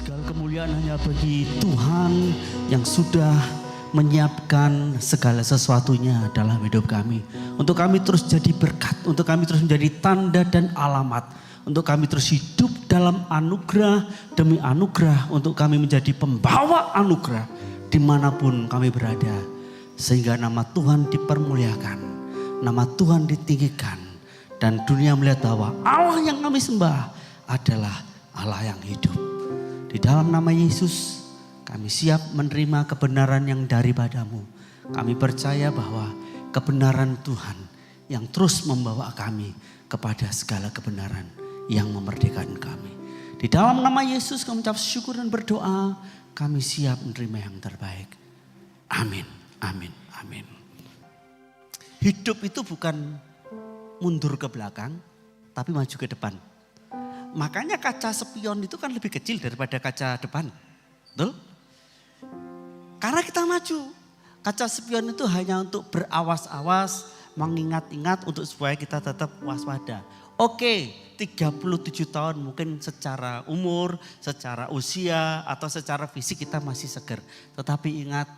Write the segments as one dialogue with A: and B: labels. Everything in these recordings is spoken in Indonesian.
A: Segala kemuliaan hanya bagi Tuhan yang sudah menyiapkan segala sesuatunya dalam hidup kami. Untuk kami terus jadi berkat, untuk kami terus menjadi tanda dan alamat. Untuk kami terus hidup dalam anugerah demi anugerah. Untuk kami menjadi pembawa anugerah dimanapun kami berada. Sehingga nama Tuhan dipermuliakan, nama Tuhan ditinggikan. Dan dunia melihat bahwa Allah yang kami sembah adalah Allah yang hidup. Di dalam nama Yesus kami siap menerima kebenaran yang daripadamu. Kami percaya bahwa kebenaran Tuhan yang terus membawa kami kepada segala kebenaran yang memerdekakan kami. Di dalam nama Yesus kami ucap syukur dan berdoa. Kami siap menerima yang terbaik. Amin, amin, amin. Hidup itu bukan mundur ke belakang, tapi maju ke depan. Makanya kaca spion itu kan lebih kecil daripada kaca depan. Betul? Karena kita maju. Kaca spion itu hanya untuk berawas-awas, mengingat-ingat untuk supaya kita tetap waspada. Oke, 37 tahun mungkin secara umur, secara usia atau secara fisik kita masih segar. Tetapi ingat,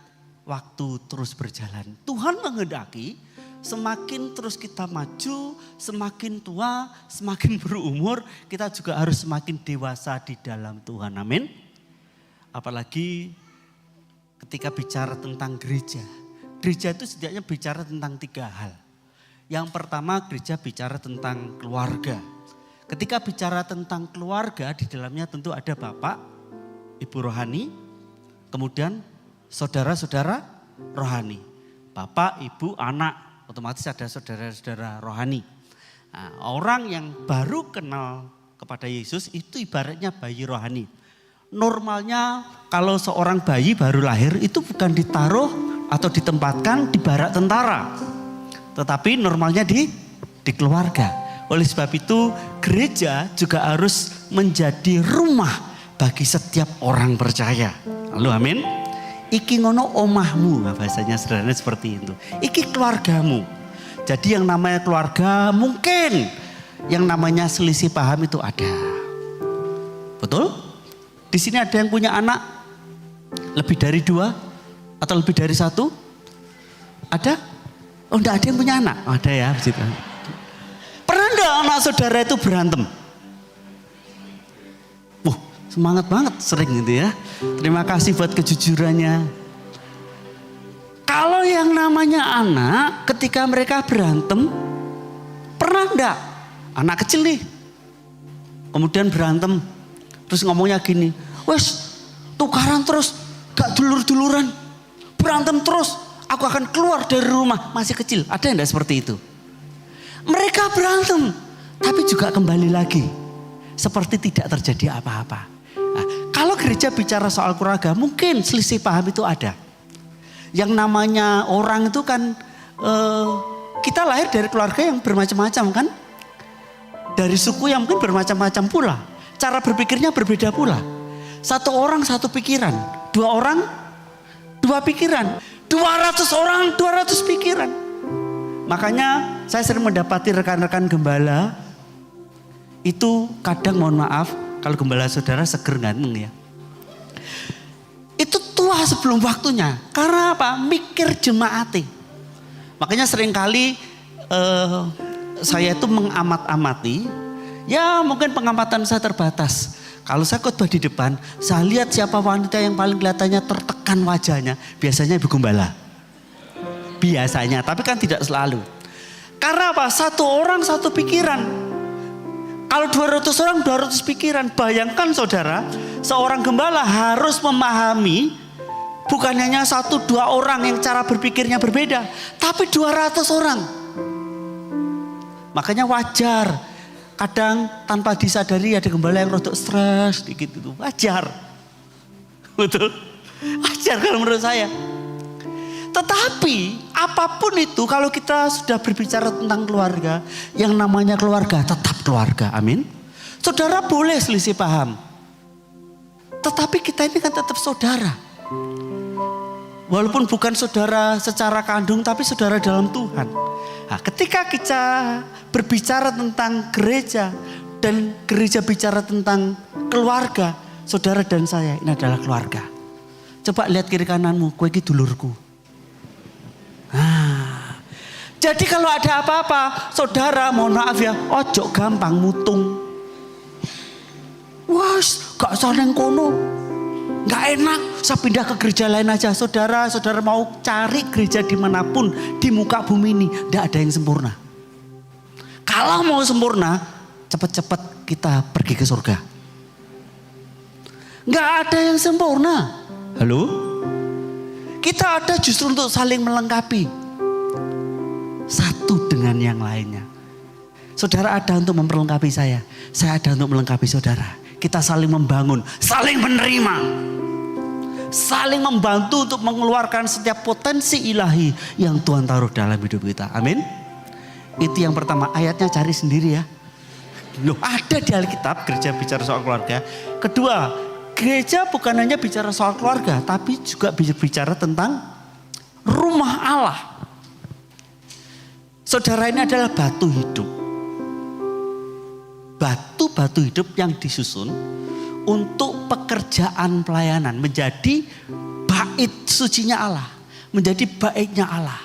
A: waktu terus berjalan. Tuhan menghendaki semakin terus kita maju, semakin tua, semakin berumur, kita juga harus semakin dewasa di dalam Tuhan. Amin. Apalagi ketika bicara tentang gereja. Gereja itu setidaknya bicara tentang 3 hal. Yang pertama, gereja bicara tentang keluarga. Ketika bicara tentang keluarga, di dalamnya tentu ada bapak, ibu rohani, kemudian saudara-saudara rohani. Bapak, ibu, anak. Otomatis ada saudara-saudara rohani. Nah, orang yang baru kenal kepada Yesus itu ibaratnya bayi rohani. Normalnya kalau seorang bayi baru lahir itu bukan ditaruh atau ditempatkan di barak tentara. Tetapi normalnya di keluarga. Oleh sebab itu gereja juga harus menjadi rumah bagi setiap orang percaya. Lalu amin. Iki ngono omahmu, bahasanya sederhana seperti itu. Iki keluargamu. Jadi yang namanya keluarga mungkin yang namanya selisih paham itu ada. Betul? Di sini ada yang punya anak lebih dari 2 atau lebih dari 1? Ada? Oh enggak ada yang punya anak? Oh, ada ya. Begitu. Pernah enggak anak saudara itu berantem? Semangat banget sering gitu ya. Terima kasih buat kejujurannya. Kalau yang namanya anak ketika mereka berantem, pernah enggak? Anak kecil nih. Kemudian berantem. Terus ngomongnya gini, wes tukaran terus, gak dulur-duluran. Berantem terus, aku akan keluar dari rumah. Masih kecil, ada enggak seperti itu? Mereka berantem, tapi juga kembali lagi. Seperti tidak terjadi apa-apa. Nah, kalau gereja bicara soal keluarga, mungkin selisih paham itu ada. Yang namanya orang itu kan, kita lahir dari keluarga yang bermacam-macam kan. Dari suku yang mungkin bermacam-macam pula. Cara berpikirnya berbeda pula. 1 orang 1 pikiran. 2 orang 2 pikiran. 200 orang 200 pikiran. Makanya saya sering mendapati rekan-rekan gembala. Itu kadang mohon maaf. Kalau gembala saudara seger ganteng ya. Itu tua sebelum waktunya. Karena apa? Mikir jemaati. Makanya seringkali saya itu mengamat-amati. Ya mungkin pengamatan saya terbatas. Kalau saya khotbah di depan, saya lihat siapa wanita yang paling kelihatannya tertekan wajahnya. Biasanya ibu gembala. Biasanya, tapi kan tidak selalu. Karena apa? 1 orang 1 pikiran. Kalau 200 orang 200 pikiran. Bayangkan saudara, seorang gembala harus memahami bukan hanya 1-2 orang yang cara berpikirnya berbeda, tapi 200 orang. Makanya wajar kadang tanpa disadari ada gembala yang rodok stres dikit itu. Wajar. Betul? Wajar kalau menurut saya. Tetapi apapun itu kalau kita sudah berbicara tentang keluarga, yang namanya keluarga tetap keluarga, amin. Saudara boleh selisih paham. Tetapi kita ini kan tetap saudara. Walaupun bukan saudara secara kandung tapi saudara dalam Tuhan. Nah, ketika kita berbicara tentang gereja dan gereja bicara tentang keluarga, saudara dan saya ini adalah keluarga. Coba lihat kiri kananmu, kowe iki dulurku. Nah, jadi kalau ada apa-apa, saudara mohon maaf ya, ojo gampang mutung. Wah, gak saling kono. Gak enak, saya pindah ke gereja lain aja. Saudara mau cari gereja dimanapun di muka bumi ini, tidak ada yang sempurna. Kalau mau sempurna, cepat-cepat kita pergi ke surga. Gak ada yang sempurna. Halo? Kita ada justru untuk saling melengkapi. Satu dengan yang lainnya. Saudara ada untuk memperlengkapi saya ada untuk melengkapi saudara. Kita saling membangun, saling menerima. Saling membantu untuk mengeluarkan setiap potensi ilahi yang Tuhan taruh dalam hidup kita. Amin. Itu yang pertama, ayatnya cari sendiri ya. Loh, ada di Alkitab gereja bicara soal keluarga. Kedua, gereja bukan hanya bicara soal keluarga, tapi juga bicara tentang rumah Allah. Saudara ini adalah batu hidup. Batu-batu hidup yang disusun untuk pekerjaan pelayanan. Menjadi bait sucinya Allah. Menjadi baitnya Allah.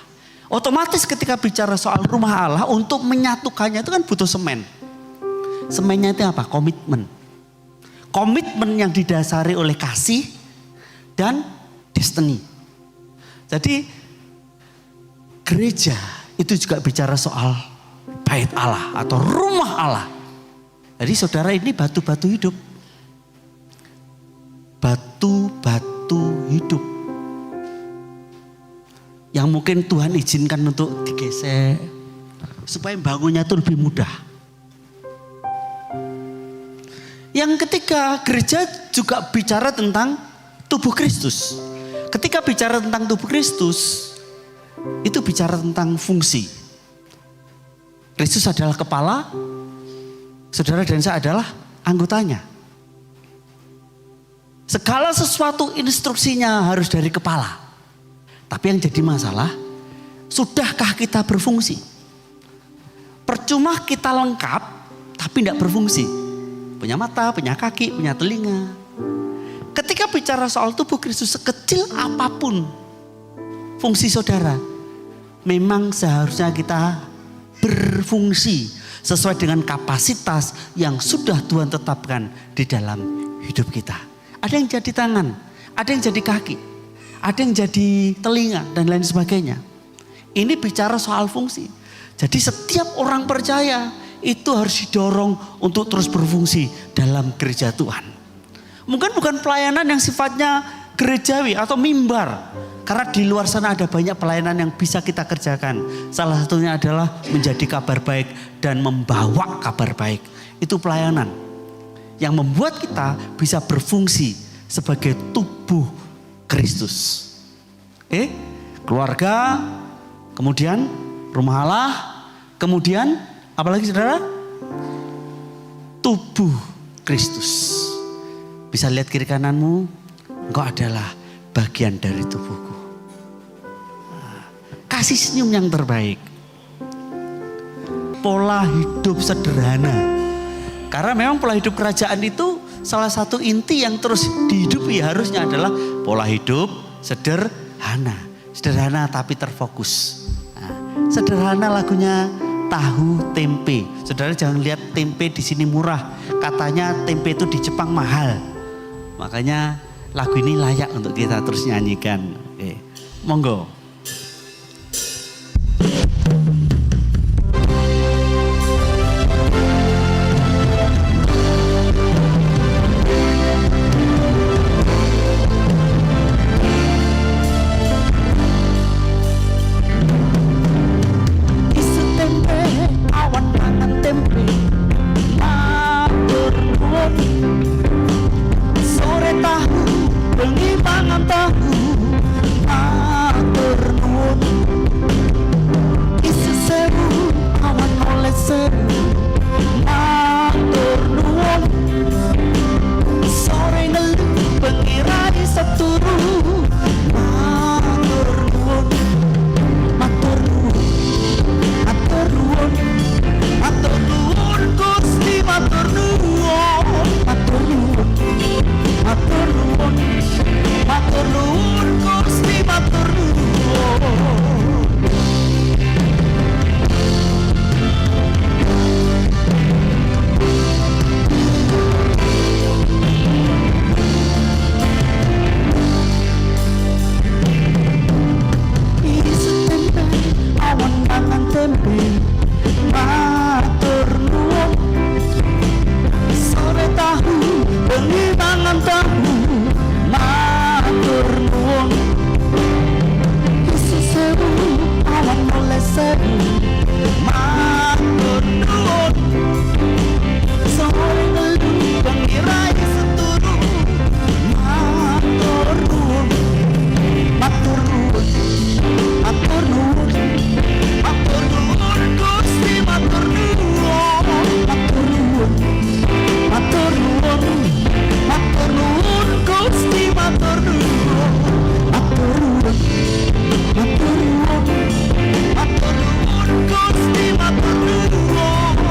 A: Otomatis ketika bicara soal rumah Allah, untuk menyatukannya itu kan butuh semen. Semennya itu apa? Komitmen. Komitmen yang didasari oleh kasih dan destiny. Jadi gereja itu juga bicara soal bait Allah atau rumah Allah. Jadi saudara ini batu-batu hidup. Batu-batu hidup. Yang mungkin Tuhan izinkan untuk digesek. Supaya bangunnya itu lebih mudah. Yang ketiga, gereja juga bicara tentang tubuh Kristus. Ketika bicara tentang tubuh Kristus, itu bicara tentang fungsi. Kristus adalah kepala, saudara dan saya adalah anggotanya. Segala sesuatu instruksinya harus dari kepala. Tapi yang jadi masalah, sudahkah kita berfungsi? Percuma kita lengkap, tapi tidak berfungsi. Punya mata, punya kaki, punya telinga. Ketika bicara soal tubuh Kristus, sekecil apapun fungsi saudara, memang seharusnya kita berfungsi sesuai dengan kapasitas yang sudah Tuhan tetapkan di dalam hidup kita. Ada yang jadi tangan, ada yang jadi kaki, ada yang jadi telinga dan lain sebagainya. Ini bicara soal fungsi. Jadi setiap orang percaya itu harus didorong untuk terus berfungsi dalam gereja Tuhan. Mungkin bukan pelayanan yang sifatnya gerejawi atau mimbar. Karena di luar sana ada banyak pelayanan yang bisa kita kerjakan. Salah satunya adalah menjadi kabar baik dan membawa kabar baik. Itu pelayanan yang membuat kita bisa berfungsi sebagai tubuh Kristus. Keluarga, kemudian rumah Allah, kemudian apalagi saudara? Tubuh Kristus. Bisa lihat kiri kananmu, engkau adalah bagian dari tubuhku. Kasih senyum yang terbaik. Pola hidup sederhana. Karena memang pola hidup kerajaan itu salah satu inti yang terus dihidupi harusnya adalah pola hidup sederhana. Sederhana tapi terfokus. Nah, sederhana lagunya tahu tempe. Saudara jangan lihat tempe di sini murah. Katanya tempe itu di Jepang mahal. Makanya lagu ini layak untuk kita terus nyanyikan. Oke. Monggo. Sore tahu, bengi pangan tahu, tahu matur nuwun Yesus sewu awan mulai sewu matur nuwun sore ngelu pengirai seturu matur nuwun matur nuwun matur nuwun matur nuwun Gusti matur nuwun matur nuwun matur nuwun matur nuwun Gusti matur nuwun matur nuwun matur nuwun matur nuwun Gusti matur nuwun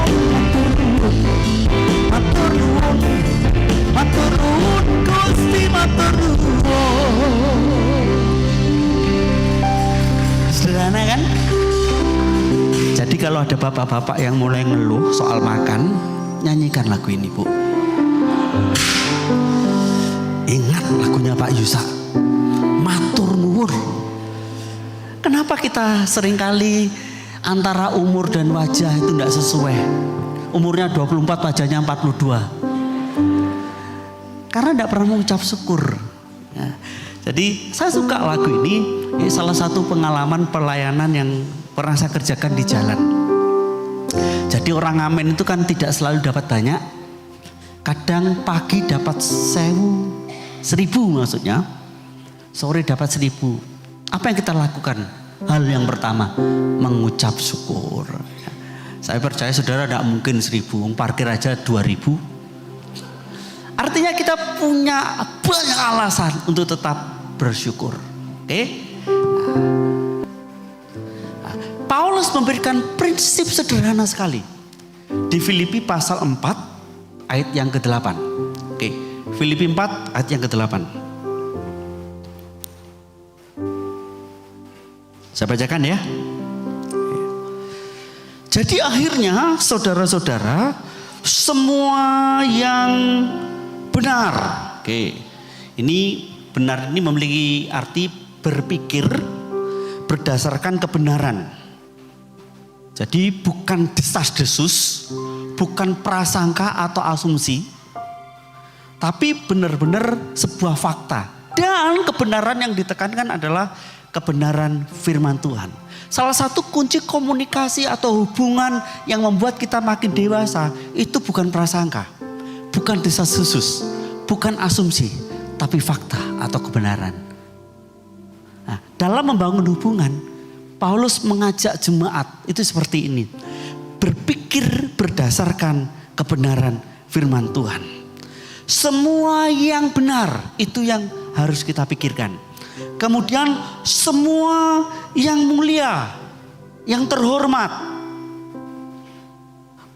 A: matur nuwun matur nuwun Gusti matur nuwun. Sederhana kan? Jadi kalau ada bapak-bapak yang mulai ngeluh soal makan, nyanyikan lagu ini, Bu. Ingat lagunya Pak Yusa, matur nuwun. Kenapa kita seringkali antara umur dan wajah itu tidak sesuai? Umurnya 24, wajahnya 42. Karena tidak pernah mengucap syukur. Ya. Jadi saya suka lagu ini. Ini salah satu pengalaman pelayanan yang pernah saya kerjakan di jalan. Jadi orang ngamen itu kan tidak selalu dapat banyak. Kadang pagi dapat 1.000 maksudnya. Sore dapat 1.000. Apa yang kita lakukan? Hal yang pertama, mengucap syukur. Saya percaya saudara tidak mungkin 1.000. Parkir aja 2.000. Artinya kita punya banyak alasan untuk tetap bersyukur. Oke? Paulus memberikan prinsip sederhana sekali. Di Filipi pasal 4 ayat yang ke-8. Oke, Filipi 4 ayat yang ke-8. Saya bacakan ya. Jadi akhirnya saudara-saudara, semua yang benar. Oke. Ini benar ini memiliki arti berpikir berdasarkan kebenaran. Jadi bukan desas-desus, bukan prasangka atau asumsi, tapi benar-benar sebuah fakta. Dan kebenaran yang ditekankan adalah kebenaran firman Tuhan. Salah satu kunci komunikasi atau hubungan yang membuat kita makin dewasa itu bukan prasangka, bukan desas-desus, bukan asumsi, tapi fakta atau kebenaran. Nah, dalam membangun hubungan, Paulus mengajak jemaat itu seperti ini. Berpikir berdasarkan kebenaran firman Tuhan. Semua yang benar itu yang harus kita pikirkan. Kemudian semua yang mulia, yang terhormat,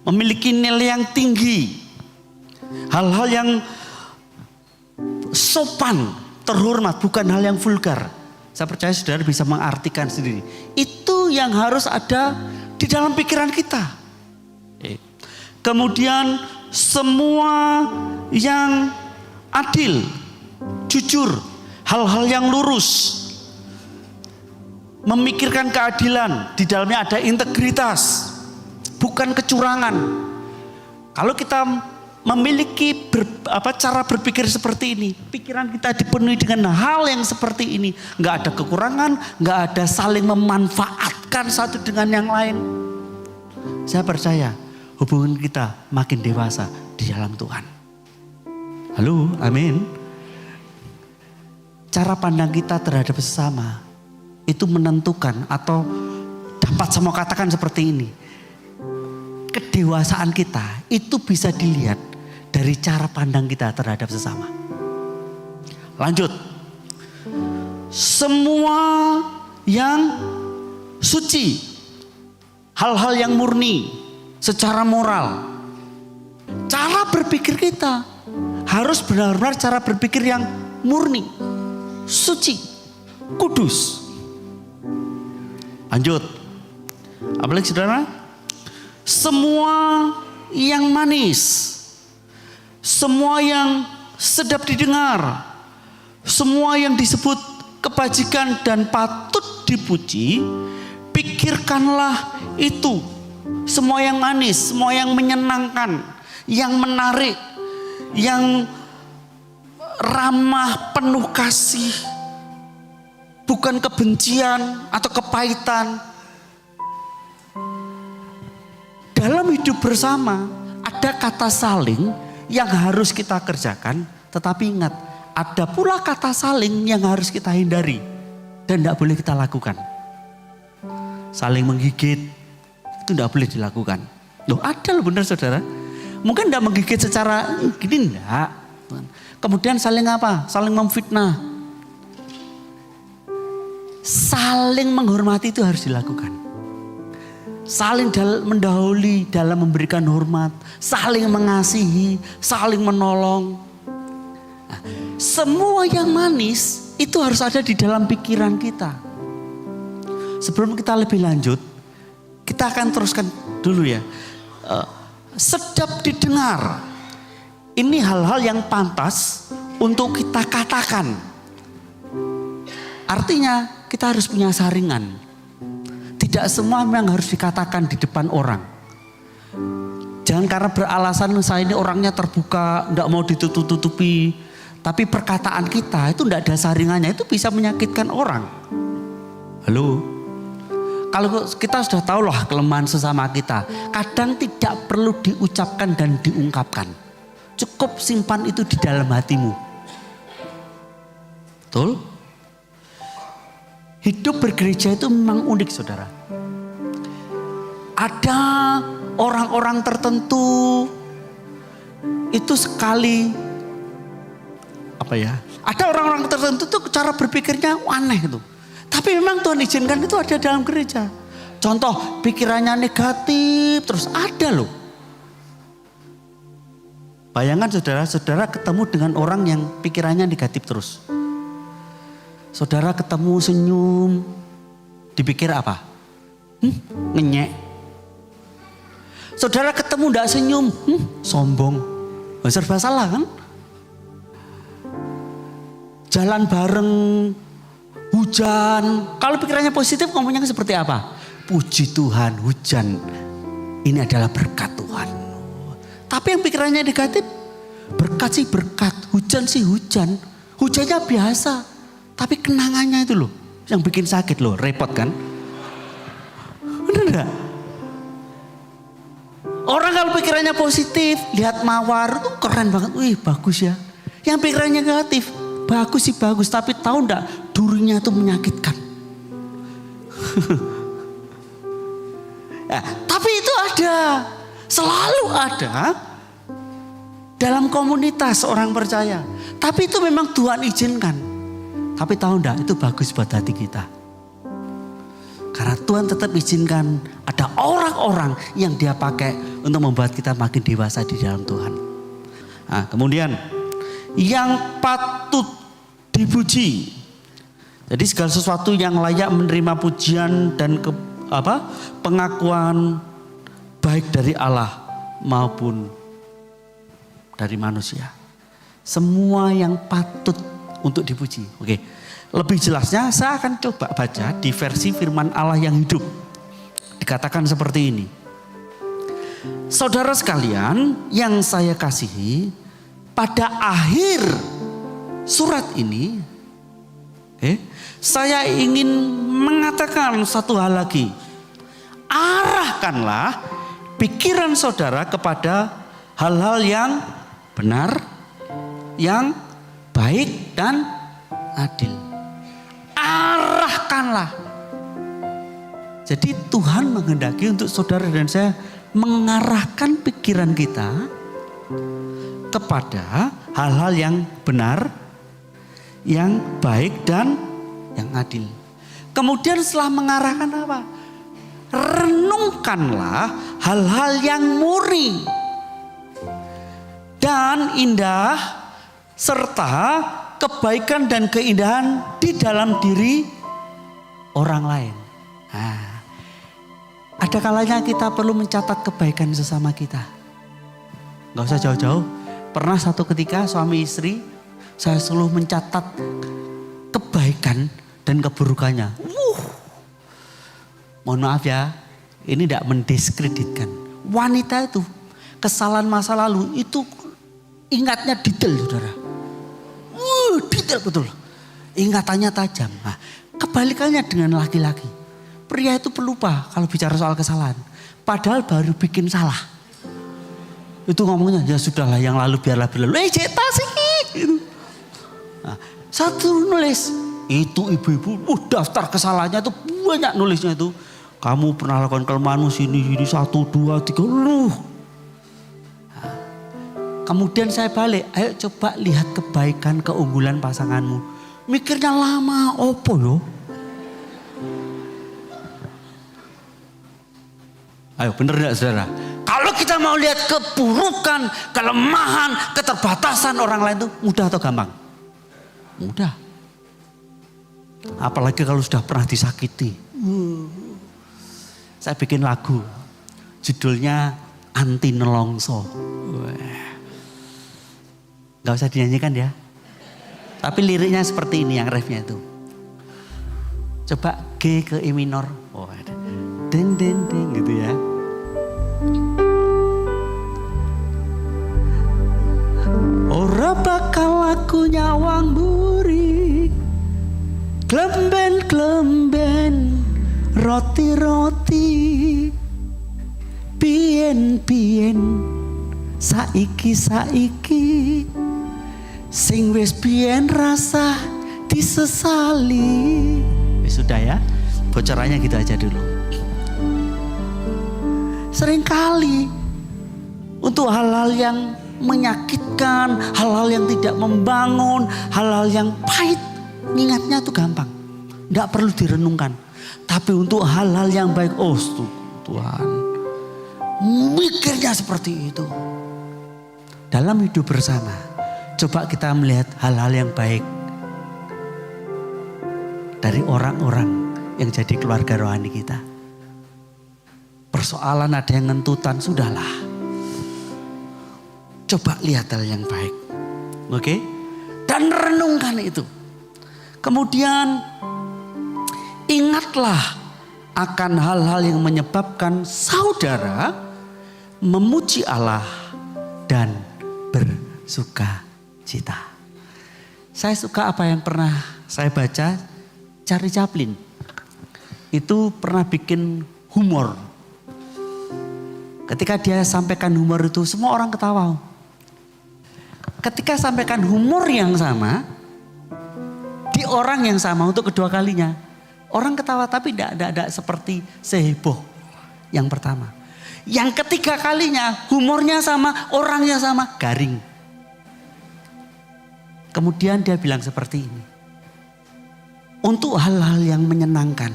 A: memiliki nilai yang tinggi. Hal-hal yang sopan, terhormat, bukan hal yang vulgar. Saya percaya saudara bisa mengartikan sendiri. Itu yang harus ada di dalam pikiran kita. Kemudian semua yang adil, jujur, hal-hal yang lurus. Memikirkan keadilan, di dalamnya ada integritas, bukan kecurangan. Kalau kita memiliki cara berpikir seperti ini, pikiran kita dipenuhi dengan hal yang seperti ini, nggak ada kekurangan, nggak ada saling memanfaatkan satu dengan yang lain. Saya percaya hubungan kita makin dewasa di dalam Tuhan. Halo, amin. Cara pandang kita terhadap sesama itu menentukan, atau dapat saya katakan seperti ini, kedewasaan kita itu bisa dilihat dari cara pandang kita terhadap sesama. Lanjut. Semua yang suci, hal-hal yang murni secara moral. Cara berpikir kita harus benar-benar cara berpikir yang murni, suci, kudus. Lanjut. Apalagi saudara? Semua yang manis, semua yang sedap didengar, semua yang disebut kebajikan dan patut dipuji, pikirkanlah itu. Semua yang manis, semua yang menyenangkan, yang menarik, yang ramah, penuh kasih. Bukan kebencian atau kepahitan. Dalam hidup bersama ada kata saling yang harus kita kerjakan. Tetapi ingat, ada pula kata saling yang harus kita hindari. Dan tidak boleh kita lakukan. Saling menggigit, itu tidak boleh dilakukan. Loh ada loh benar saudara. Mungkin tidak menggigit secara gini enggak. Kemudian saling apa? Saling memfitnah. Saling menghormati itu harus dilakukan. Saling mendahului dalam memberikan hormat. Saling mengasihi, saling menolong. Nah, semua yang manis itu harus ada di dalam pikiran kita. Sebelum kita lebih lanjut, kita akan teruskan dulu ya. Sedap didengar. Ini hal-hal yang pantas untuk kita katakan. Artinya kita harus punya saringan. Tidak semua memang harus dikatakan di depan orang. Jangan karena beralasan saya ini orangnya terbuka, tidak mau ditutup-tutupi. Tapi perkataan kita itu tidak ada saringannya, itu bisa menyakitkan orang. Halo? Kalau kita sudah tahu lah kelemahan sesama kita, kadang tidak perlu diucapkan dan diungkapkan. Cukup simpan itu di dalam hatimu. Betul? Hidup bergereja itu memang unik saudara. Ada orang-orang tertentu itu sekali ada orang-orang tertentu tuh cara berpikirnya aneh itu. Tapi memang Tuhan izinkan itu ada dalam gereja. Contoh pikirannya negatif terus ada loh. Bayangkan saudara ketemu dengan orang yang pikirannya negatif terus. Saudara ketemu senyum, dipikir apa? Ngenyek. Saudara ketemu tidak senyum, sombong. Serba salah kan? Jalan bareng, hujan. Kalau pikirannya positif ngomongnya seperti apa? Puji Tuhan, hujan. Ini adalah berkat Tuhan. Tapi yang pikirannya negatif, berkat sih berkat, hujan sih hujan. Hujannya biasa, tapi kenangannya itu loh yang bikin sakit loh, repot kan? Benar enggak? Orang kalau pikirannya positif, lihat mawar itu keren banget, wih bagus ya. Yang pikirannya negatif, bagus sih bagus, tapi tahu enggak durinya itu menyakitkan. Nah, tapi itu ada, selalu ada dalam komunitas orang percaya. Tapi itu memang Tuhan izinkan. Tapi tahu enggak itu bagus buat hati kita. Karena Tuhan tetap izinkan ada orang-orang yang dia pakai untuk membuat kita makin dewasa di dalam Tuhan. Nah, kemudian yang patut dipuji. Jadi segala sesuatu yang layak menerima pujian dan pengakuan baik dari Allah maupun dari manusia. Semua yang patut untuk dipuji. Oke. Lebih jelasnya saya akan coba baca di versi firman Allah yang hidup. Dikatakan seperti ini. Saudara sekalian yang saya kasihi, pada akhir surat ini saya ingin mengatakan satu hal lagi. Arahkanlah pikiran saudara kepada hal-hal yang benar, yang baik dan adil. Arahkanlah. Jadi Tuhan menghendaki untuk saudara dan saya mengarahkan pikiran kita kepada hal-hal yang benar, yang baik dan yang adil. Kemudian setelah mengarahkan apa? Renungkanlah hal-hal yang murni dan indah serta kebaikan dan keindahan di dalam diri orang lain. Nah, ada kalanya kita perlu mencatat kebaikan sesama kita. Gak usah jauh-jauh. Pernah satu ketika suami istri, saya selalu mencatat kebaikan dan keburukannya. Mohon maaf ya, ini tidak mendiskreditkan. Wanita itu kesalahan masa lalu itu ingatnya detail saudara. detail betul. Ingatannya tajam. Nah, kebalikannya dengan laki-laki. Pria itu pelupa kalau bicara soal kesalahan. Padahal baru bikin salah. Itu ngomongnya, ya sudahlah yang lalu biarlah berlalu. Jeta sih. Gitu. Nah, satu nulis, itu ibu-ibu daftar kesalahannya itu banyak nulisnya itu. Kamu pernah lakukan kelemahanmu sini, 1, 2, 3, lu. Nah, kemudian saya balik, ayo coba lihat kebaikan, keunggulan pasanganmu. Mikirnya lama, opo yo. Ayo bener gak saudara? Kalau kita mau lihat keburukan, kelemahan, keterbatasan orang lain itu mudah atau gampang? Mudah. Apalagi kalau sudah pernah disakiti. Saya bikin lagu. Judulnya Anti Nelongso. Gak usah dinyanyikan ya. Tapi liriknya seperti ini yang refnya itu. Coba G ke E minor. Oh, ada. Deng deng deng gitu ya. Ora bakal aku nyawang buri, klemben-klemben, roti-roti, bien-bien, saiki-saiki, sing wis bien rasa disesali. Sudah ya, bocorannya gitu aja dulu. Seringkali untuk hal-hal yang menyakitkan, hal-hal yang tidak membangun, hal-hal yang pahit, ingatnya tuh gampang. Tidak perlu direnungkan. Tapi untuk hal-hal yang baik, oh Tuhan, mikirnya seperti itu. Dalam hidup bersama, coba kita melihat hal-hal yang baik dari orang-orang yang jadi keluarga rohani kita. Persoalan ada yang ngentutan, sudahlah. Coba lihat hal yang baik. Oke? Dan renungkan itu. Kemudian ingatlah akan hal-hal yang menyebabkan saudara memuji Allah dan bersuka cita. Saya suka apa yang pernah saya baca, Charlie Chaplin. Itu pernah bikin humor. Ketika dia sampaikan humor itu semua orang ketawa. Ketika sampaikan humor yang sama, di orang yang sama untuk kedua kalinya. Orang ketawa tapi tidak seperti seheboh yang pertama. Yang ketiga kalinya humornya sama, orangnya sama, garing. Kemudian dia bilang seperti ini. Untuk hal-hal yang menyenangkan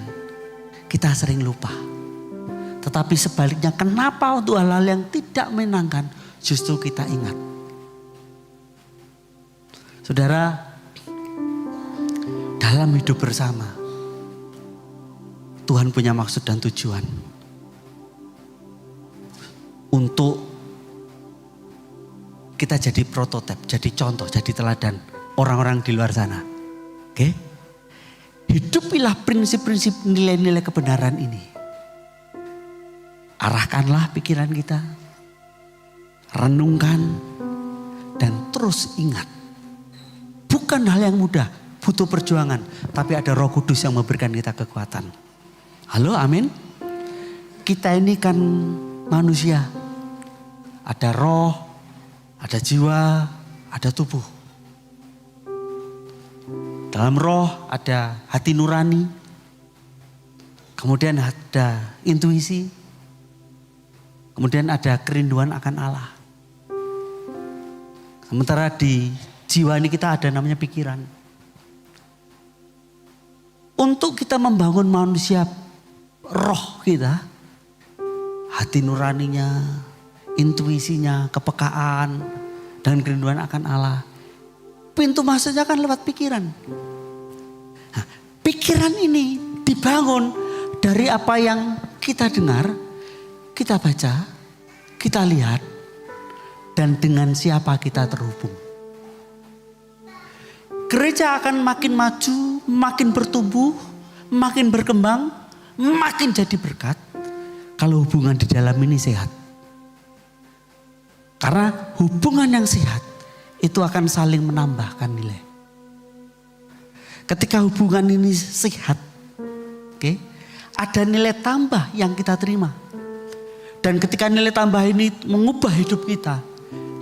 A: kita sering lupa. Tetapi sebaliknya kenapa untuk hal-hal yang tidak menyenangkan justru kita ingat. Saudara, dalam hidup bersama, Tuhan punya maksud dan tujuan. Untuk kita jadi prototipe, jadi contoh, jadi teladan orang-orang di luar sana. Oke? Hidupilah prinsip-prinsip nilai-nilai kebenaran ini. Arahkanlah pikiran kita, renungkan, dan terus ingat. Bukan hal yang mudah, butuh perjuangan. Tapi ada Roh Kudus yang memberikan kita kekuatan. Halo, amin. Kita ini kan manusia. Ada roh, ada jiwa, ada tubuh. Dalam roh ada hati nurani. Kemudian ada intuisi. Kemudian ada kerinduan akan Allah. Sementara di jiwa ini kita ada namanya pikiran. Untuk kita membangun manusia roh kita, hati nuraninya, intuisinya, kepekaan, dan kerinduan akan Allah. Pintu masuknya kan lewat pikiran. Nah, pikiran ini dibangun dari apa yang kita dengar, kita baca, kita lihat, dan dengan siapa kita terhubung. Gereja akan makin maju, makin bertumbuh, makin berkembang, makin jadi berkat kalau hubungan di dalam ini sehat. Karena hubungan yang sehat itu akan saling menambahkan nilai. Ketika hubungan ini sehat, oke, ada nilai tambah yang kita terima. Dan ketika nilai tambah ini mengubah hidup kita,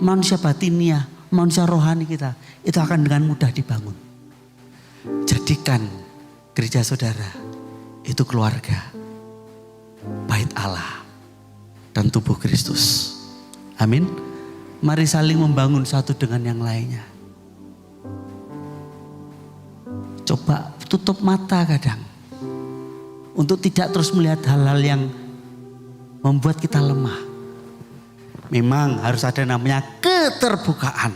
A: manusia batiniah, manusia rohani kita, itu akan dengan mudah dibangun. Jadikan gereja saudara itu keluarga, bait Allah, dan tubuh Kristus. Amin. Mari saling membangun satu dengan yang lainnya. Coba tutup mata kadang, untuk tidak terus melihat hal-hal yang membuat kita lemah. Memang harus ada namanya keterbukaan.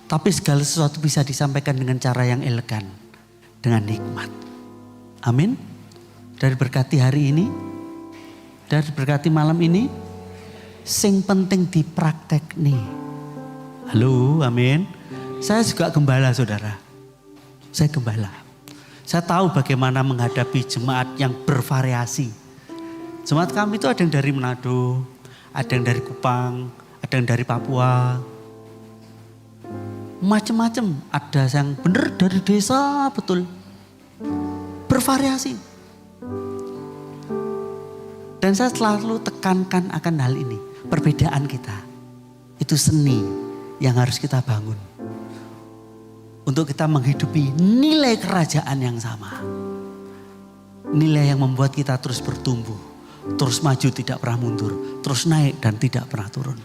A: Tapi segala sesuatu bisa disampaikan dengan cara yang elegan. Dengan hikmat. Amin. Dari berkati hari ini, dari berkati malam ini, sing penting dipraktek nih. Halo, amin. Saya juga gembala saudara. Saya gembala. Saya tahu bagaimana menghadapi jemaat yang bervariasi. Jemaat kami itu ada yang dari Manado, ada yang dari Kupang, ada yang dari Papua. Macam-macam, ada yang benar dari desa betul. Bervariasi. Dan saya selalu tekankan akan hal ini. Perbedaan kita. Itu seni yang harus kita bangun. Untuk kita menghidupi nilai kerajaan yang sama. Nilai yang membuat kita terus bertumbuh. Terus maju tidak pernah mundur. Terus naik dan tidak pernah turun.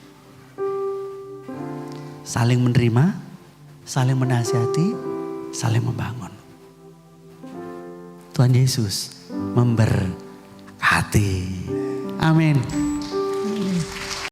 A: Saling menerima, saling menasihati, saling membangun. Tuhan Yesus memberkati. Amin.